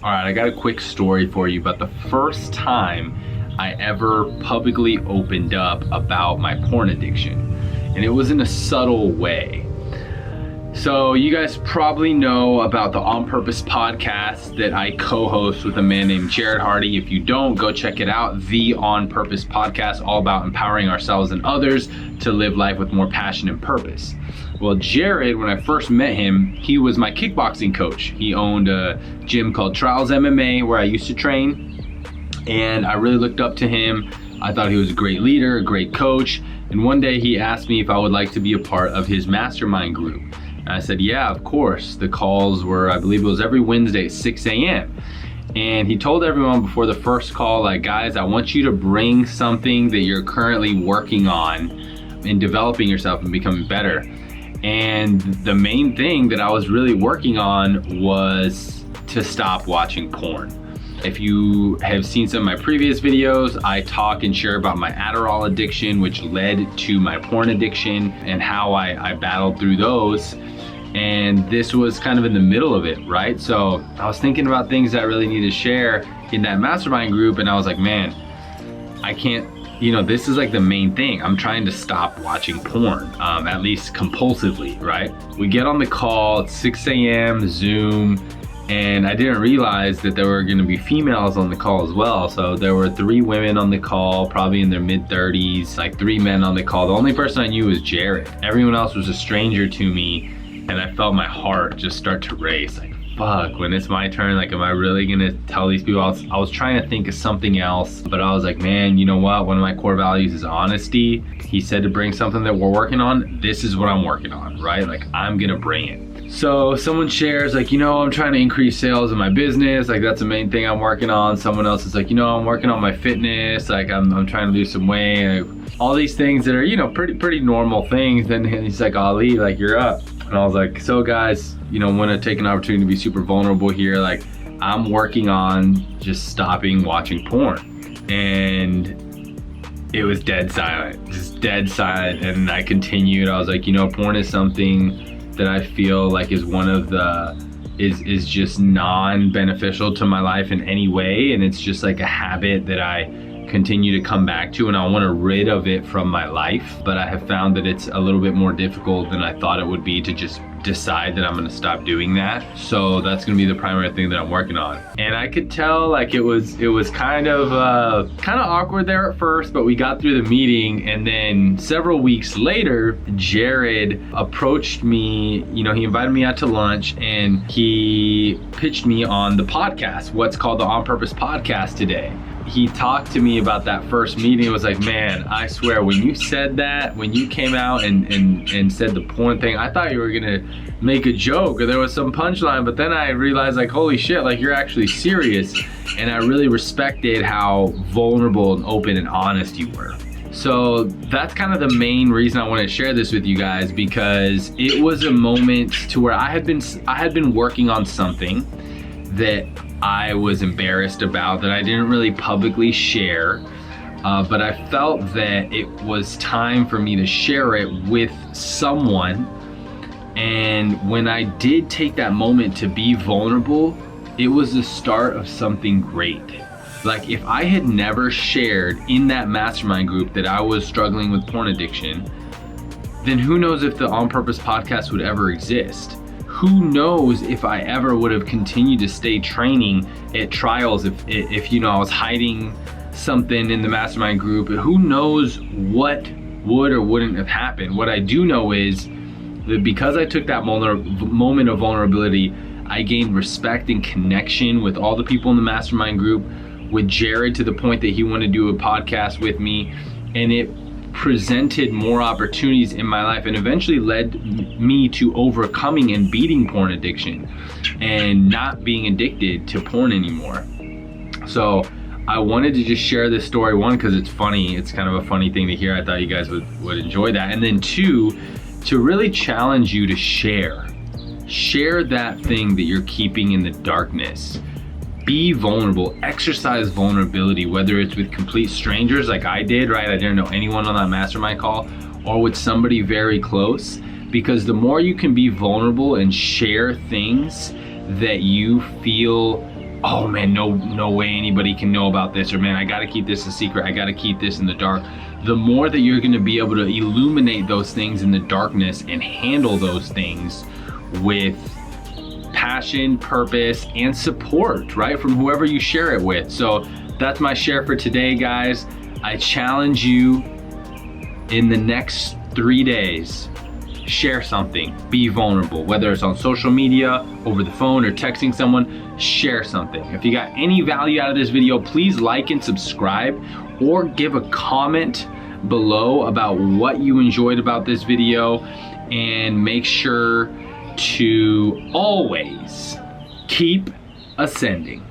All right, I got a quick story for you about the first time I ever publicly opened up about my porn addiction. And it was in a subtle way. So you guys probably know about the On Purpose podcast that I co-host with a man named Jared Hardy. If you don't, go check it out. The On Purpose podcast, all about empowering ourselves and others to live life with more passion and purpose. Well, Jared, when I first met him, he was my kickboxing coach. He owned a gym called Trials MMA where I used to train. And I really looked up to him. I thought he was a great leader, a great coach. And one day he asked me if I would like to be a part of his mastermind group. And I said, yeah, of course. The calls were, I believe it was every Wednesday at 6 a.m. And he told everyone before the first call, like, guys, I want you to bring something that you're currently working on and developing yourself and becoming better. And the main thing that I was really working on was to stop watching porn. If you have seen some of my previous videos, I talk and share about my Adderall addiction, which led to my porn addiction and how I battled through those. And this was kind of in the middle of it, right? So I was thinking about things that I really need to share in that mastermind group. And I was like, man, I can't, this is like the main thing. I'm trying to stop watching porn, at least compulsively, right? We get on the call at 6 a.m. Zoom, and I didn't realize that there were gonna be females on the call as well. So there were 3 women on the call, probably in their mid-30s, like 3 men on the call. The only person I knew was Jared. Everyone else was a stranger to me, and I felt my heart just start to race. Like, fuck, when it's my turn, like, am I really gonna tell these people? I was trying to think of something else, but I was like, man, you know what? One of my core values is honesty. He said to bring something that we're working on. This is what I'm working on, right? Like, I'm gonna bring it. So someone shares, like, I'm trying to increase sales in my business. Like, that's the main thing I'm working on. Someone else is like, I'm working on my fitness. Like, I'm trying to lose some weight. All these things that are, pretty normal things. Then he's like, Ali, like, you're up. And I was like, so guys, want to take an opportunity to be super vulnerable here. Like, I'm working on just stopping watching porn. And it was dead silent, just dead silent. And I continued. I was like, porn is something that I feel like is one of is just non-beneficial to my life in any way. And it's just like a habit that I continue to come back to, and I want to rid of it from my life. But I have found that it's a little bit more difficult than I thought it would be to just decide that I'm going to stop doing that. So that's going to be the primary thing that I'm working on. And I could tell, like, it was kind of awkward there at first, but we got through the meeting. And then several weeks later, Jared approached me. He invited me out to lunch, and he pitched me on the podcast, what's called the On Purpose podcast today. He talked to me about that first meeting. It was like, man, I swear, when you said that, when you came out and said the porn thing, I thought you were gonna make a joke or there was some punchline, but then I realized, like, holy shit, like, you're actually serious. And I really respected how vulnerable and open and honest you were. So that's kind of the main reason I want to share this with you guys, because it was a moment to where I had been working on something that I was embarrassed about, that I didn't really publicly share, but I felt that it was time for me to share it with someone. And when I did take that moment to be vulnerable, it was the start of something great. Like, if I had never shared in that mastermind group that I was struggling with porn addiction, then who knows if the On Purpose podcast would ever exist? Who knows if I ever would have continued to stay training at Trials if I was hiding something in the mastermind group? Who knows what would or wouldn't have happened? What I do know is that because I took that moment of vulnerability, I gained respect and connection with all the people in the mastermind group, with Jared, to the point that he wanted to do a podcast with me, and it presented more opportunities in my life and eventually led me to overcoming and beating porn addiction and not being addicted to porn anymore. So I wanted to just share this story, one, because it's funny. It's kind of a funny thing to hear. I thought you guys would enjoy that. And then 2, to really challenge you to share that thing that you're keeping in the darkness. Be vulnerable, exercise vulnerability, whether it's with complete strangers like I did, right? I didn't know anyone on that mastermind call, or with somebody very close, because the more you can be vulnerable and share things that you feel oh man, no way anybody can know about this, or man, I gotta keep this a secret, I gotta keep this in the dark. The more that you're gonna be able to illuminate those things in the darkness and handle those things with passion, purpose, and support, right? From whoever you share it with. So that's my share for today, guys. I challenge you in the next 3 days, share something, be vulnerable, whether it's on social media, over the phone, or texting someone, share something. If you got any value out of this video, please like and subscribe, or give a comment below about what you enjoyed about this video, and make sure to always keep ascending.